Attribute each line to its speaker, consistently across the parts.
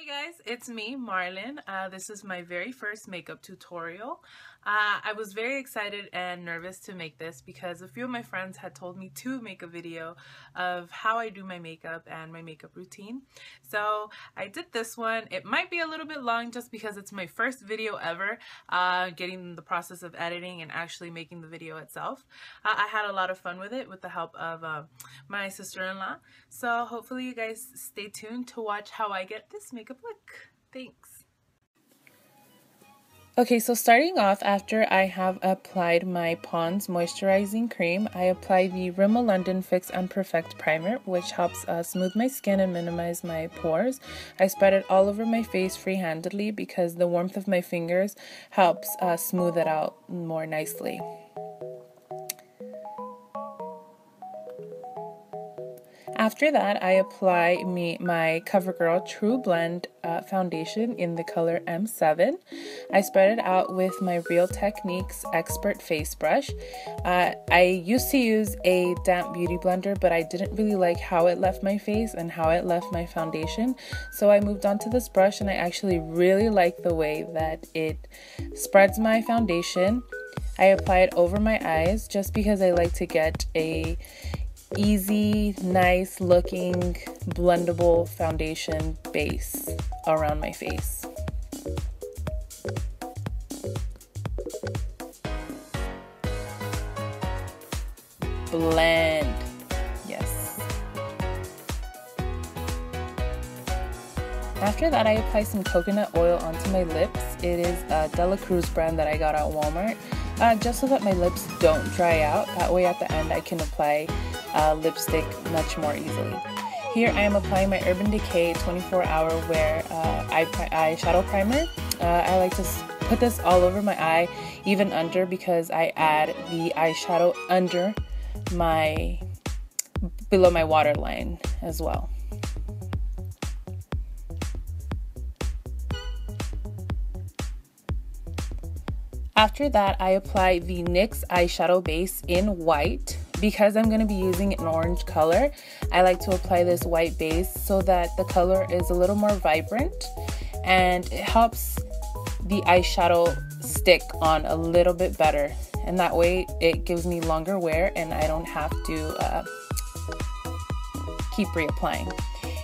Speaker 1: Hey guys, it's me, Marlon. This is my very first makeup tutorial. I was very excited and nervous to make this because a few of my friends had told me to make a video of how I do my makeup and my makeup routine. So I did this one. It might be a little bit long just because it's my first video ever, getting the process of editing and actually making the video itself. I had a lot of fun with it with the help of my sister-in-law. So hopefully you guys stay tuned to watch how I get this makeup look. Thanks. Okay, so starting off, after I have applied my Pond's moisturizing cream, I apply the Rimmel London Fix and Perfect Primer, which helps smooth my skin and minimize my pores. I spread it all over my face free-handedly because the warmth of my fingers helps smooth it out more nicely. After that, I apply my Covergirl TruBlend foundation in the color M7. I spread it out with my Real Techniques Expert Face Brush. I used to use a damp beauty blender, but I didn't really like how it left my face and how it left my foundation. So I moved on to this brush, and I actually really like the way that it spreads my foundation. I apply it over my eyes just because I like to get a easy, nice looking, blendable foundation base around my face. Blend. Yes. After that, I apply some coconut oil onto my lips. It is a Dela Cruz brand that I got at Walmart, just so that my lips don't dry out. That way at the end I can apply lipstick much more easily. Here I am applying my Urban Decay 24-hour Wear eyeshadow primer. I like to put this all over my eye, even under, because I add the eyeshadow under below my waterline as well. After that, I apply the NYX Eyeshadow Base in white. Because I'm going to be using an orange color, I like to apply this white base so that the color is a little more vibrant and it helps the eyeshadow stick on a little bit better. And that way it gives me longer wear and I don't have to keep reapplying.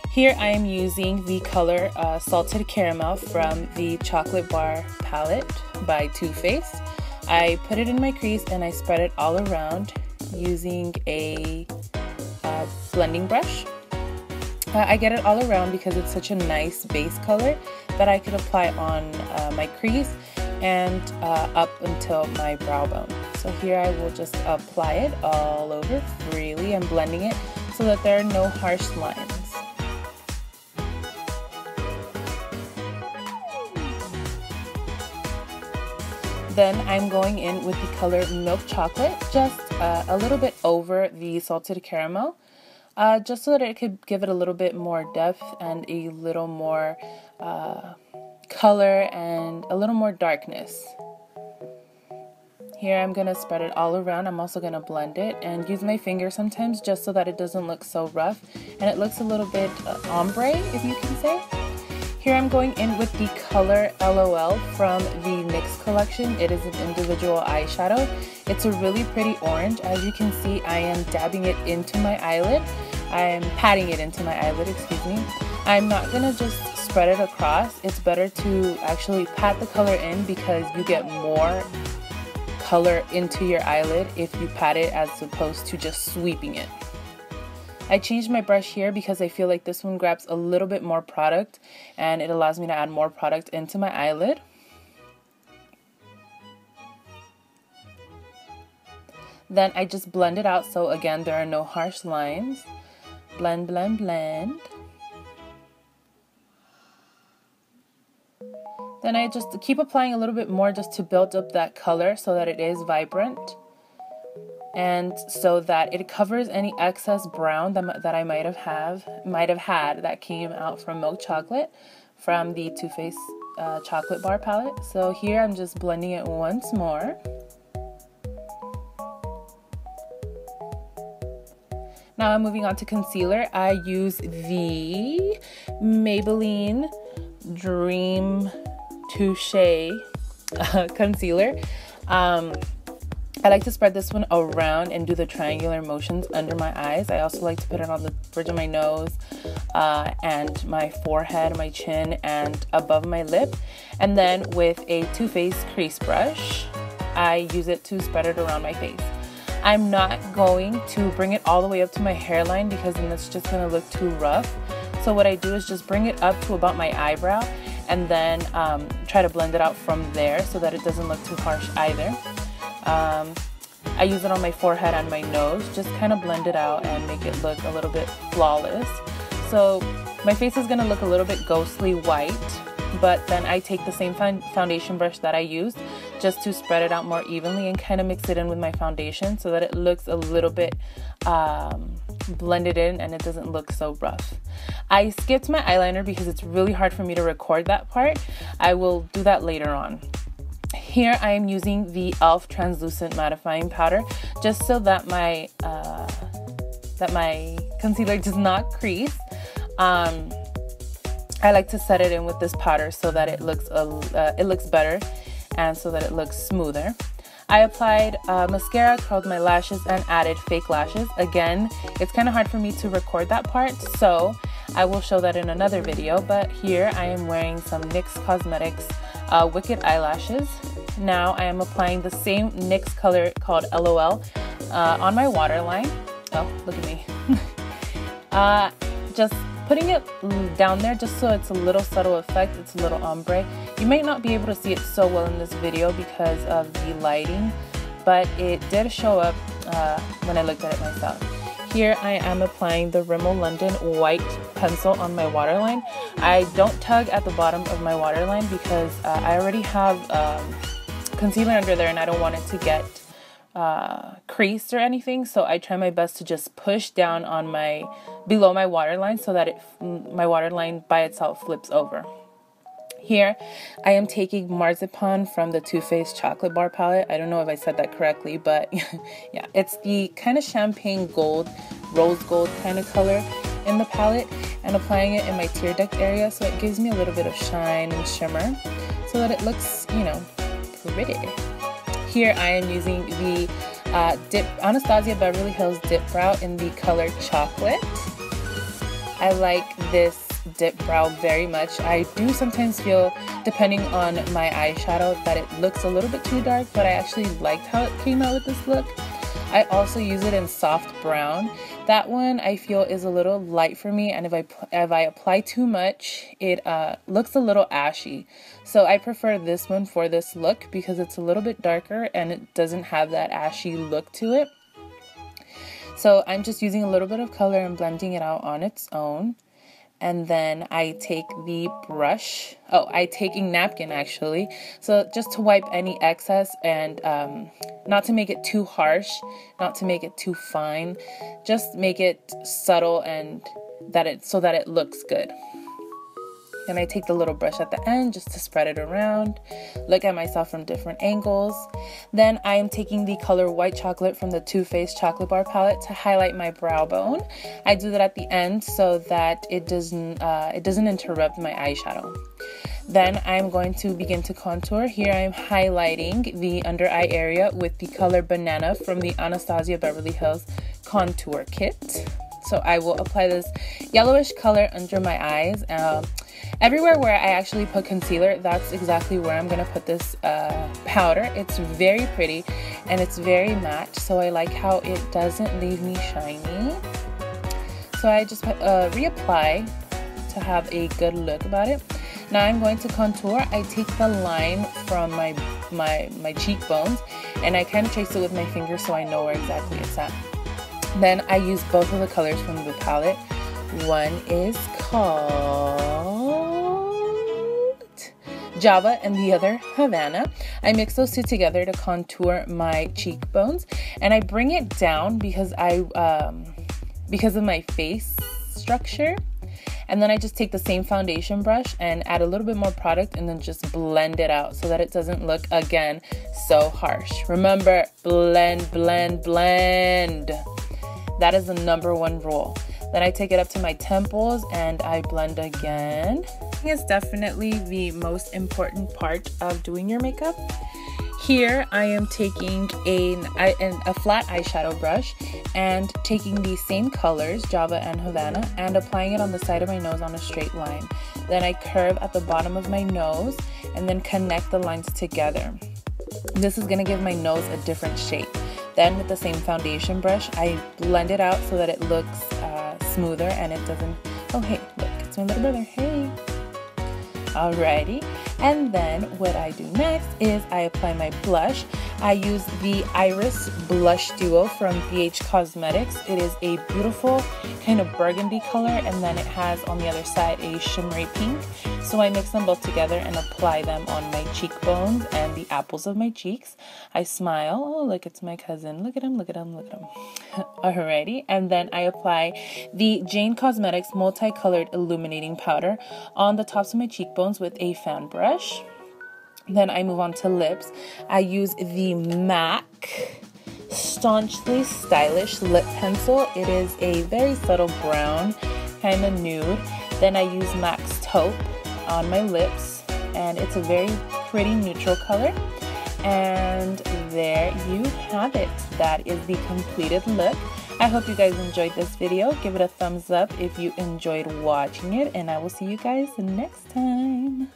Speaker 1: Here I am using the color Salted Caramel from the Chocolate Bar palette by Too Faced. I put it in my crease and I spread it all around using a blending brush. I get it all around because it's such a nice base color that I could apply on my crease and up until my brow bone. So here I will just apply it all over freely and blending it so that there are no harsh lines. Then I'm going in with the color Milk Chocolate, just a little bit over the Salted Caramel, just so that it could give it a little bit more depth and a little more color and a little more darkness. Here I'm going to spread it all around. I'm also going to blend it and use my finger sometimes just so that it doesn't look so rough and it looks a little bit ombre, if you can say. Here I'm going in with the color LOL from the NYX collection. It is an individual eyeshadow. It's a really pretty orange. As you can see, I am dabbing it into my eyelid. I am patting it into my eyelid, excuse me. I'm not going to just spread it across. It's better to actually pat the color in because you get more color into your eyelid if you pat it as opposed to just sweeping it. I changed my brush here because I feel like this one grabs a little bit more product and it allows me to add more product into my eyelid. Then I just blend it out so again there are no harsh lines. Blend, blend, blend. Then I just keep applying a little bit more just to build up that color so that it is vibrant. And so that it covers any excess brown that I might have had that came out from Milk Chocolate from the Too Faced Chocolate Bar palette. So here I'm just blending it once more. Now I'm moving on to concealer. I use the Maybelline Dream Touche concealer. I like to spread this one around and do the triangular motions under my eyes. I also like to put it on the bridge of my nose and my forehead, my chin, and above my lip. And then with a Too Faced crease brush, I use it to spread it around my face. I'm not going to bring it all the way up to my hairline because then it's just going to look too rough. So what I do is just bring it up to about my eyebrow and then try to blend it out from there so that it doesn't look too harsh either. I use it on my forehead and my nose, just kind of blend it out and make it look a little bit flawless. So my face is going to look a little bit ghostly white, but then I take the same foundation brush that I used just to spread it out more evenly and kind of mix it in with my foundation so that it looks a little bit blended in and it doesn't look so rough. I skipped my eyeliner because it's really hard for me to record that part. I will do that later on. Here I am using the e.l.f. translucent mattifying powder just so that my concealer does not crease. I like to set it in with this powder so that it looks better and so that it looks smoother. I applied mascara, curled my lashes, and added fake lashes. Again, it's kind of hard for me to record that part, so I will show that in another video. But here I am wearing some NYX Cosmetics Wicked eyelashes. Now I am applying the same NYX color called LOL on my waterline. Oh, look at me. Just putting it down there just so it's a little subtle effect, it's a little ombre. You might not be able to see it so well in this video because of the lighting, but it did show up when I looked at it myself. Here I am applying the Rimmel London white pencil on my waterline. I don't tug at the bottom of my waterline because I already have concealer under there and I don't want it to get creased or anything, so I try my best to just push down on below my waterline so that my waterline by itself flips over. Here I am taking Marzipan from the Too Faced chocolate bar palette. I don't know if I said that correctly, but yeah, it's the kind of champagne gold, rose gold kind of color in the palette, and applying it in my tear duct area so it gives me a little bit of shine and shimmer so that it looks, you know, pretty. Here I am using the Anastasia Beverly Hills Dip Brow in the color Chocolate. I like this dip brow very much. I do sometimes feel, depending on my eyeshadow, that it looks a little bit too dark, but I actually liked how it came out with this look. I also use it in soft brown. That one I feel is a little light for me, and if I apply too much, it looks a little ashy. So I prefer this one for this look because it's a little bit darker and it doesn't have that ashy look to it. So I'm just using a little bit of color and blending it out on its own. And then I take the brush, I take a napkin actually, so just to wipe any excess and not to make it too harsh, not to make it too fine, just make it subtle and so that it looks good. Then I take the little brush at the end just to spread it around, look at myself from different angles. Then I am taking the color White Chocolate from the Too Faced chocolate bar palette to highlight my brow bone. I do that at the end so that it doesn't interrupt my eyeshadow. Then I'm going to begin to contour. Here I am highlighting the under eye area with the color Banana from the Anastasia Beverly Hills Contour Kit. So I will apply this yellowish color under my eyes. Everywhere where I actually put concealer, that's exactly where I'm going to put this powder. It's very pretty and it's very matte, so I like how it doesn't leave me shiny. So I just reapply to have a good look about it. Now I'm going to contour. I take the line from my cheekbones and I kind of trace it with my finger so I know where exactly it's at. Then I use both of the colors from the palette. One is called Java and the other Havana. I mix those two together to contour my cheekbones, and I bring it down because of my face structure. And then I just take the same foundation brush and add a little bit more product and then just blend it out so that it doesn't look, again, so harsh. Remember, blend, blend, blend. That is the #1 rule. Then I take it up to my temples and I blend again. Is definitely the most important part of doing your makeup. Here I am taking a flat eyeshadow brush and taking these same colors, Java and Havana, and applying it on the side of my nose on a straight line. Then I curve at the bottom of my nose and then connect the lines together. This is going to give my nose a different shape. Then with the same foundation brush, I blend it out so that it looks smoother and it doesn't... Oh hey, look, it's my little brother, hey! Alrighty, and then what I do next is I apply my blush. I use the Iris Blush Duo from NYX Cosmetics. It is a beautiful kind of burgundy color, and then it has on the other side a shimmery pink. So I mix them both together and apply them on my cheekbones and the apples of my cheeks. I smile. Oh, look, it's my cousin. Look at him, look at him, look at him. Alrighty, and then I apply the Jane Cosmetics Multicolored Illuminating Powder on the tops of my cheekbones with a fan brush. Then I move on to lips. I use the MAC Staunchly Stylish Lip Pencil. It is a very subtle brown, kind of nude. Then I use MAC's Taupe on my lips, and it's a very pretty neutral color. And there you have it. That is the completed look. I hope you guys enjoyed this video. Give it a thumbs up if you enjoyed watching it, and I will see you guys next time.